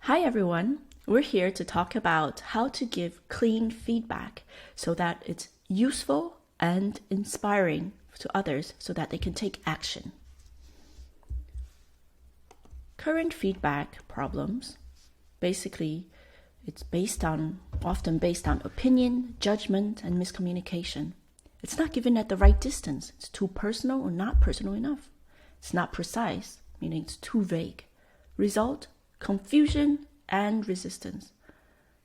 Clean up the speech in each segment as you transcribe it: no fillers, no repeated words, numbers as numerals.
Hi everyone, we're here to talk about how to give clean feedback so that it's useful and inspiring to others so that they can take action. Current feedback problems, basically, it's often based on opinion, judgment, and miscommunication. It's not given at the right distance. It's too personal or not personal enough. It's not precise, meaning it's too vague. Result, confusion and resistance.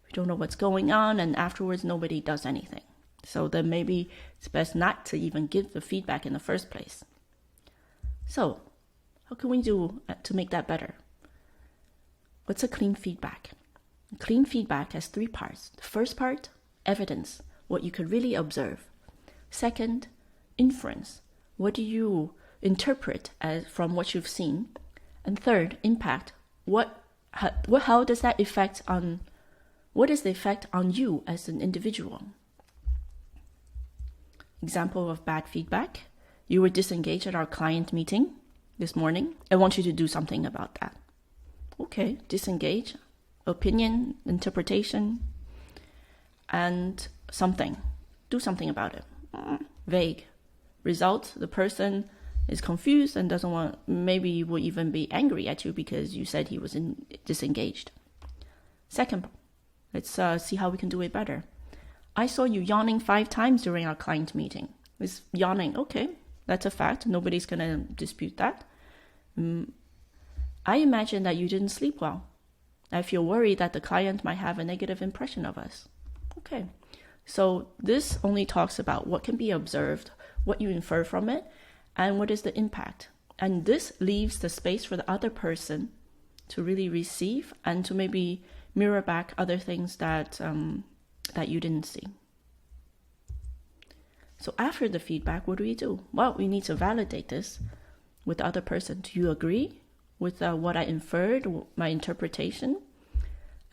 We don't know what's going on, and afterwards nobody does anything. So then maybe it's best not to even give the feedback in the first place. So, how can we do to make that better? What's a clean feedback? Clean feedback has 3 parts. The first part, evidence, what you could really observe. Second, inference, what do you interpret from what you've seen? And third, impact, how does that affect what is the effect on you as an individual? Example of bad feedback. You were disengaged at our client meeting this morning. I want you to do something about that. Okay, disengage, opinion, interpretation, and something. Do something about it. Vague. Result, the person is confused and maybe will even be angry at you because you said he was disengaged. Second, let's see how we can do it better. I saw you yawning 5 times during our client meeting. It's yawning, okay, that's a fact. Nobody's going to dispute that. I imagine that you didn't sleep well. I feel worried that the client might have a negative impression of us. Okay, so this only talks about what can be observed, what you infer from it, and what is the impact. And this leaves the space for the other person to really receive and to maybe mirror back other things that you didn't see. So after the feedback, what do? Well, we need to validate this with the other person. Do you agree with what I inferred, my interpretation?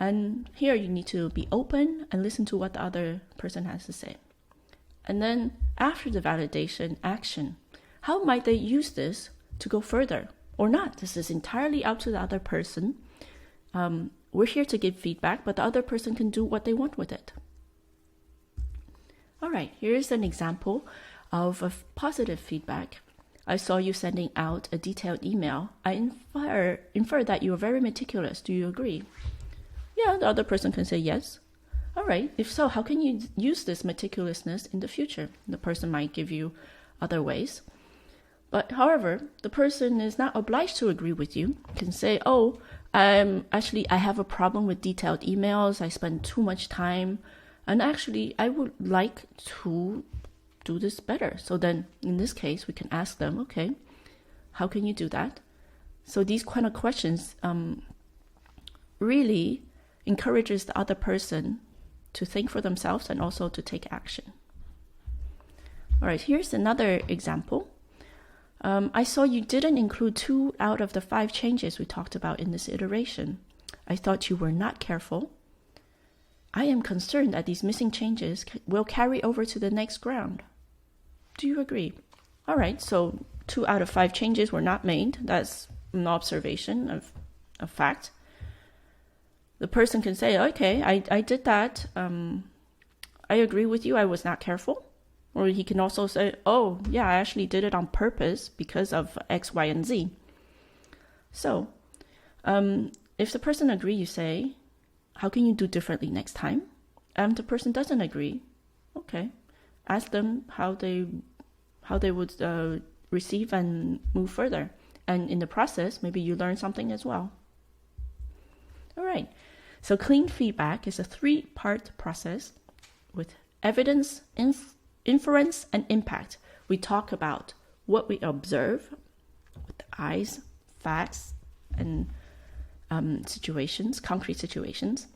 And here you need to be open and listen to what the other person has to say. And then after the validation, action. How might they use this to go further or not? This is entirely up to the other person. We're here to give feedback, but the other person can do what they want with it. All right, here's an example of a positive feedback. I saw you sending out a detailed email. I infer that you are very meticulous. Do you agree? Yeah, the other person can say yes. All right, if so, how can you use this meticulousness in the future? The person might give you other ways. But however, the person is not obliged to agree with you. You can say, I have a problem with detailed emails. I spend too much time. And actually, I would like to do this better. So then, in this case, we can ask them, okay, how can you do that? So these kind of questions really encourages the other person to think for themselves and also to take action. All right, here's another example. I saw you didn't include 2 out of the 5 changes we talked about in this iteration. I thought you were not careful. I am concerned that these missing changes will carry over to the next round. Do you agree? All right, so 2 out of 5 changes were not made. That's an observation of a fact. The person can say, okay, I did that. I agree with you. I was not careful. Or he can also say, oh, yeah, I actually did it on purpose because of X, Y, and Z. So, if the person agrees, you say, how can you do differently next time? The person doesn't agree. Okay, ask them how they would receive and move further. And in the process, maybe you learn something as well. All right, so clean feedback is a 3-part process with evidence, inference, and impact. We talk about what we observe with the eyes, facts, and situations, concrete situations.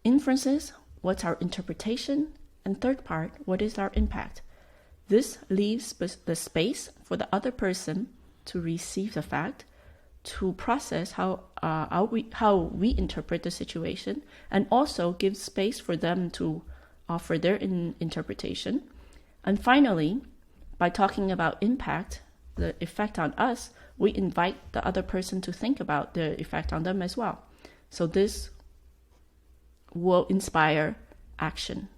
Inferences, what's our interpretation? And third part, what is our impact? This leaves the space for the other person to receive the fact, to process how we interpret the situation, and also give space for them to offer their interpretation. And finally, by talking about impact, the effect on us, we invite the other person to think about the effect on them as well. So this will inspire action.